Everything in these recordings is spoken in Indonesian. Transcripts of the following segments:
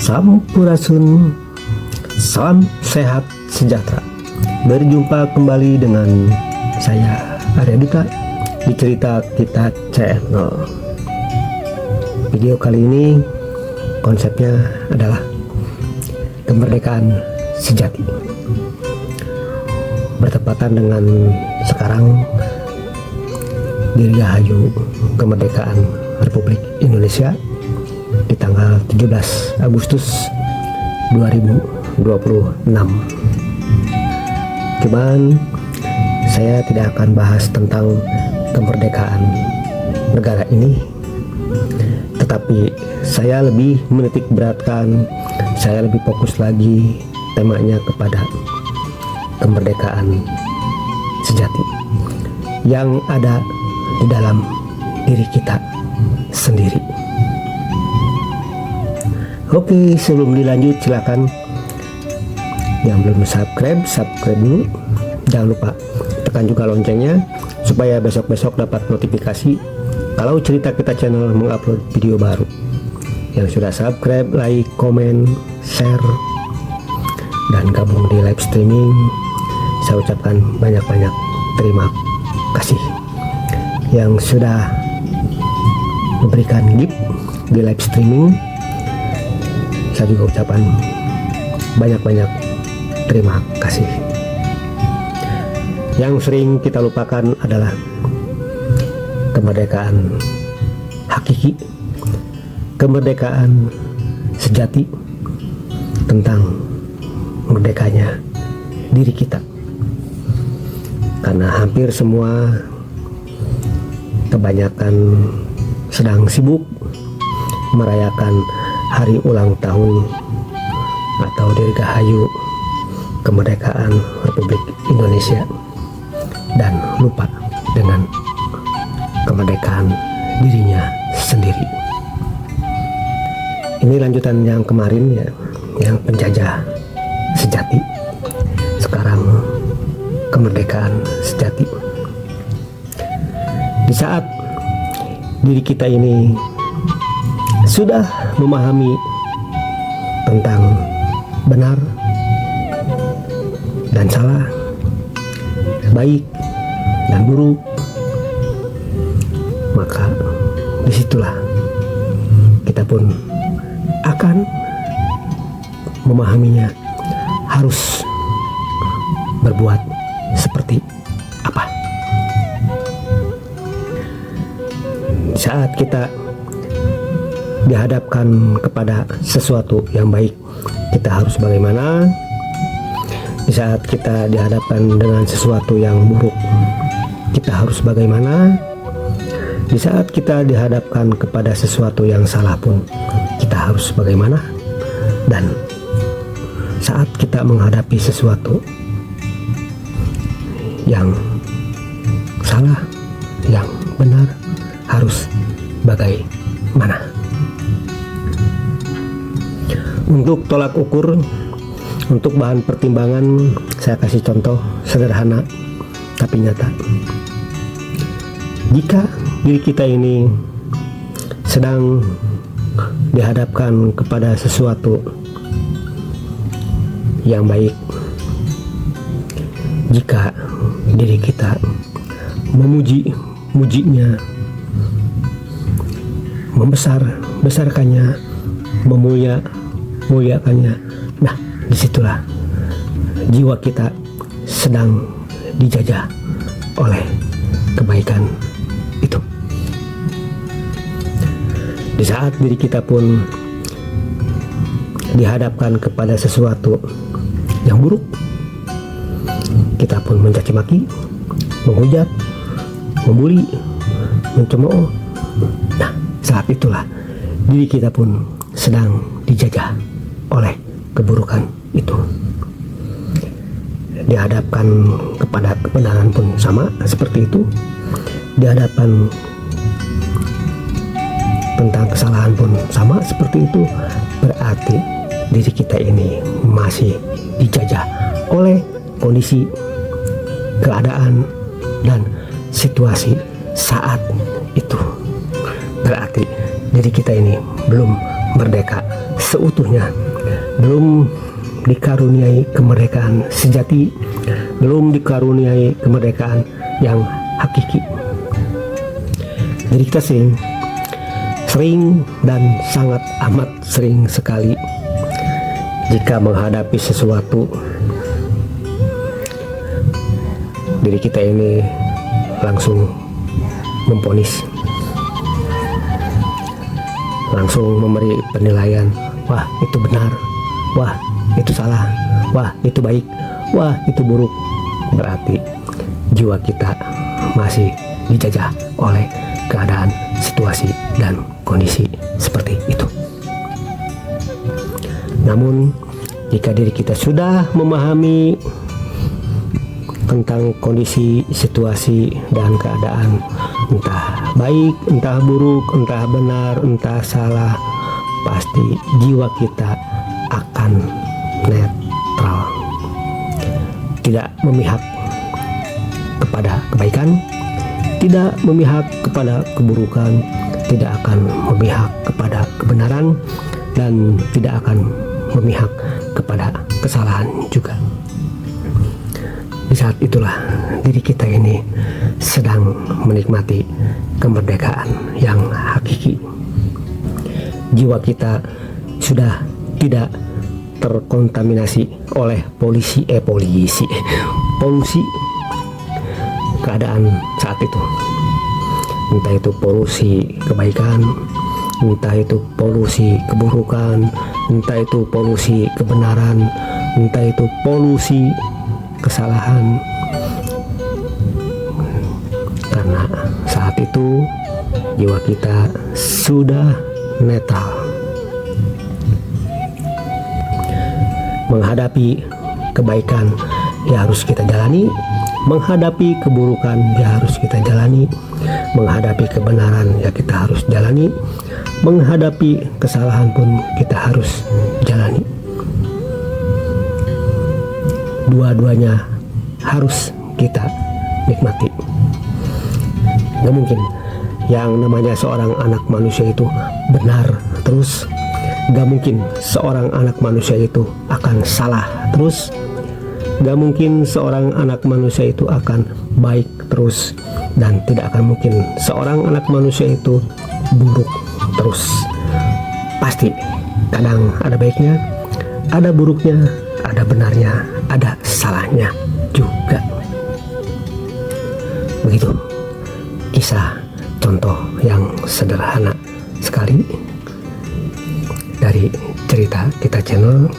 Sampurasun, salam sehat sejahtera. Berjumpa kembali dengan saya Arya Duta di Cerita Kita Channel. Video kali ini konsepnya adalah kemerdekaan sejati. Bertepatan dengan sekarang Dirgahayu kemerdekaan Republik Indonesia di tanggal 17 Agustus 2026. Cuman saya tidak akan bahas tentang kemerdekaan negara ini, tetapi saya lebih menitik beratkan, saya lebih fokus lagi temanya kepada kemerdekaan sejati yang ada di dalam diri kita sendiri. Oke, sebelum dilanjut silakan yang belum subscribe dulu. Jangan lupa tekan juga loncengnya supaya besok-besok dapat notifikasi kalau Cerita Kita Channel mengupload video baru. Yang sudah subscribe, like, komen, share, dan gabung di live streaming, saya ucapkan banyak-banyak terima kasih. Yang sudah memberikan gift di live streaming, saya juga ucapkan banyak-banyak terima kasih. Yang sering kita lupakan adalah kemerdekaan hakiki, kemerdekaan sejati, tentang merdekanya diri kita. Karena hampir semua, kebanyakan sedang sibuk merayakan hari ulang tahun atau Dirgahayu kemerdekaan Republik Indonesia dan lupa dengan kemerdekaan dirinya sendiri. Ini lanjutan yang kemarin ya, yang penjajah sejati. Sekarang kemerdekaan sejati. Di saat diri kita ini sudah memahami tentang benar dan salah, baik dan buruk, maka disitulah kita pun akan memahaminya harus berbuat seperti apa. Saat kita dihadapkan kepada sesuatu yang baik, kita harus bagaimana? Di saat kita dihadapkan dengan sesuatu yang buruk, kita harus bagaimana? Di saat kita dihadapkan kepada sesuatu yang salah pun, kita harus bagaimana? Dan saat kita menghadapi sesuatu yang salah, yang benar, harus bagaimana? Untuk tolak ukur, untuk bahan pertimbangan, saya kasih contoh sederhana tapi nyata. Jika diri kita ini sedang dihadapkan kepada sesuatu yang baik, jika diri kita memujinya, membesarkannya, memuliakannya, nah disitulah jiwa kita sedang dijajah oleh kebaikan itu. Di saat diri kita pun dihadapkan kepada sesuatu yang buruk, kita pun mencaci maki, menghujat, membuli, mencemooh. Nah, saat itulah diri kita pun sedang dijajah oleh keburukan itu. Dihadapkan kepada kebenaran pun sama seperti itu. Dihadapkan tentang kesalahan pun sama seperti itu. Berarti diri kita ini masih dijajah oleh kondisi, keadaan, dan situasi saat itu. Berarti diri kita ini belum merdeka seutuhnya, belum dikaruniai kemerdekaan sejati, belum dikaruniai kemerdekaan yang hakiki. Jadi kita sering dan sangat amat sering sekali jika menghadapi sesuatu, diri kita ini langsung memvonis, langsung memberi penilaian, wah itu benar, wah itu salah, wah itu baik, wah itu buruk. Berarti jiwa kita masih dijajah oleh keadaan, situasi, dan kondisi seperti itu. Namun jika diri kita sudah memahami tentang kondisi, situasi, dan keadaan, entah baik, entah buruk, entah benar, entah salah, pasti jiwa kita akan netral, tidak memihak kepada kebaikan, tidak memihak kepada keburukan, tidak akan memihak kepada kebenaran, dan tidak akan memihak kepada kesalahan juga. Di saat itulah diri kita ini sedang menikmati kemerdekaan yang hakiki. Jiwa kita sudah tidak terkontaminasi oleh polusi keadaan saat itu, entah itu polusi kebaikan, entah itu polusi keburukan, entah itu polusi kebenaran, entah itu polusi kesalahan. Karena saat itu jiwa kita sudah netral. Menghadapi kebaikan ya harus kita jalani, menghadapi keburukan ya harus kita jalani, menghadapi kebenaran ya kita harus jalani, menghadapi kesalahan pun kita harus jalani. Dua-duanya harus kita nikmati. Gak mungkin yang namanya seorang anak manusia itu benar terus, gak mungkin seorang anak manusia itu akan salah terus, gak mungkin seorang anak manusia itu akan baik terus, dan tidak akan mungkin seorang anak manusia itu buruk terus. Pasti kadang ada baiknya, ada buruknya, ada benarnya, ada salahnya juga. Begitu kisah contoh yang sederhana sekali dari cerita kita channel.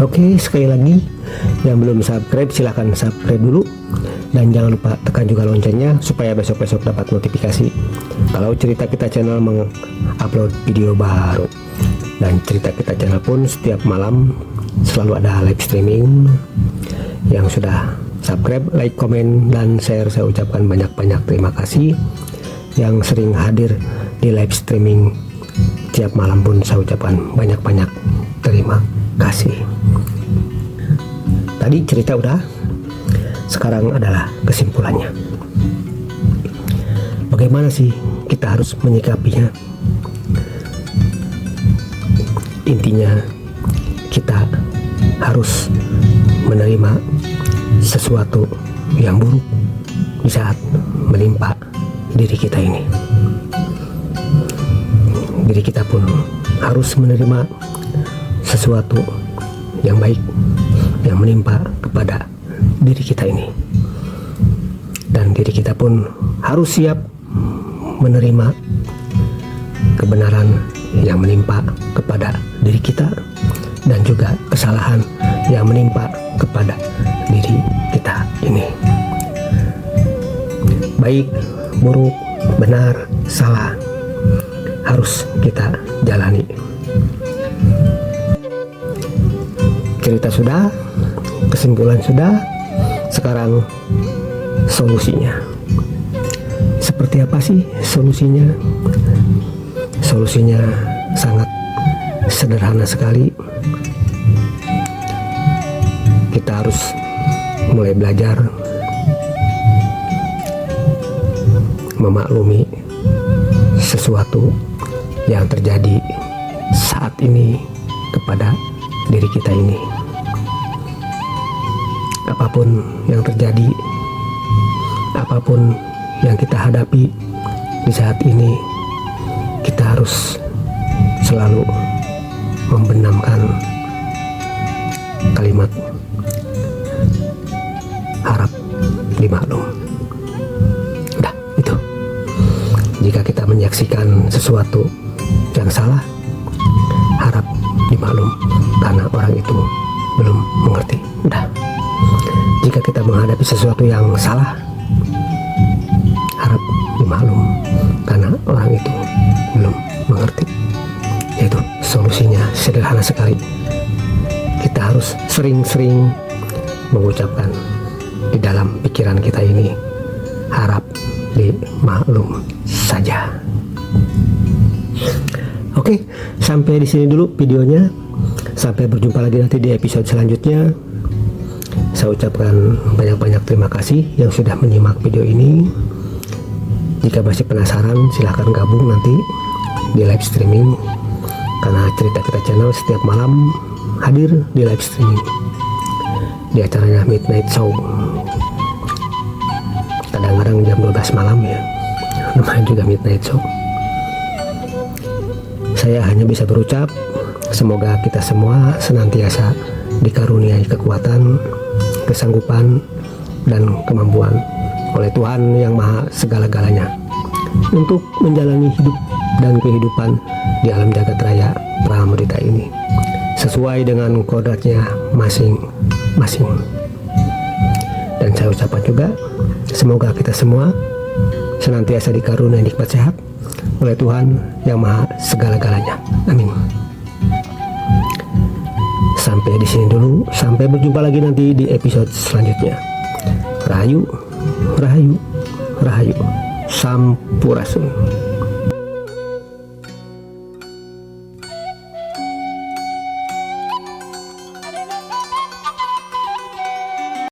Oke, sekali lagi yang belum subscribe silahkan subscribe dulu, dan jangan lupa tekan juga loncengnya supaya besok-besok dapat notifikasi kalau cerita kita channel mengupload video baru. Dan cerita kita channel pun setiap malam selalu ada live streaming. Yang sudah subscribe, like, komen, dan share saya ucapkan banyak-banyak terima kasih. Yang sering hadir di live streaming tiap malam pun saya ucapkan banyak-banyak terima kasih. Tadi cerita udah, sekarang adalah kesimpulannya. Bagaimana sih kita harus menyikapinya? Intinya kita harus menerima sesuatu yang buruk di saat menimpa diri kita ini. Diri kita pun harus menerima sesuatu yang baik yang menimpa kepada diri kita ini, dan diri kita pun harus siap menerima kebenaran yang menimpa kepada diri kita, dan juga kesalahan yang menimpa kepada diri kita ini. Baik, buruk, benar, salah harus kita jalani. Cerita sudah, kesimpulan sudah, sekarang solusinya. Seperti apa sih solusinya? Solusinya sangat sederhana sekali. Kita harus mulai belajar memaklumi sesuatu yang terjadi saat ini kepada diri kita ini. Apapun yang terjadi, apapun yang kita hadapi di saat ini, kita harus selalu membenamkan kalimat harap dimaklum. Udah, itu. Jika kita menyaksikan sesuatu yang salah, harap dimaklum karena orang itu belum mengerti. Udah. Jika kita menghadapi sesuatu yang salah, harap dimaklum karena orang itu belum mengerti. Yaitu solusinya sederhana sekali. Kita harus sering-sering mengucapkan di dalam pikiran kita ini, harap dimaklum saja. Oke, sampai di sini dulu videonya. Sampai berjumpa lagi nanti di episode selanjutnya. Saya ucapkan banyak-banyak terima kasih yang sudah menyimak video ini. Jika masih penasaran, silahkan gabung nanti di live streaming, karena Cerita Kita Channel setiap malam hadir di live streaming di acaranya Midnight Show. Kadang-kadang jam 12 malam ya, namanya juga Midnight Show. Saya hanya bisa berucap, semoga kita semua senantiasa dikaruniai kekuatan, kesanggupan, dan kemampuan oleh Tuhan Yang Maha Segala-galanya untuk menjalani hidup dan kehidupan di alam jagat raya Pramudita ini sesuai dengan kodratnya masing-masing. Dan saya ucapkan juga, semoga kita semua senantiasa dikaruniai nikmat sehat oleh Tuhan Yang Maha Segala-galanya. Amin. Sampai di sini dulu, sampai berjumpa lagi nanti di episode selanjutnya. Rahayu, rahayu, rahayu. Sampurasun.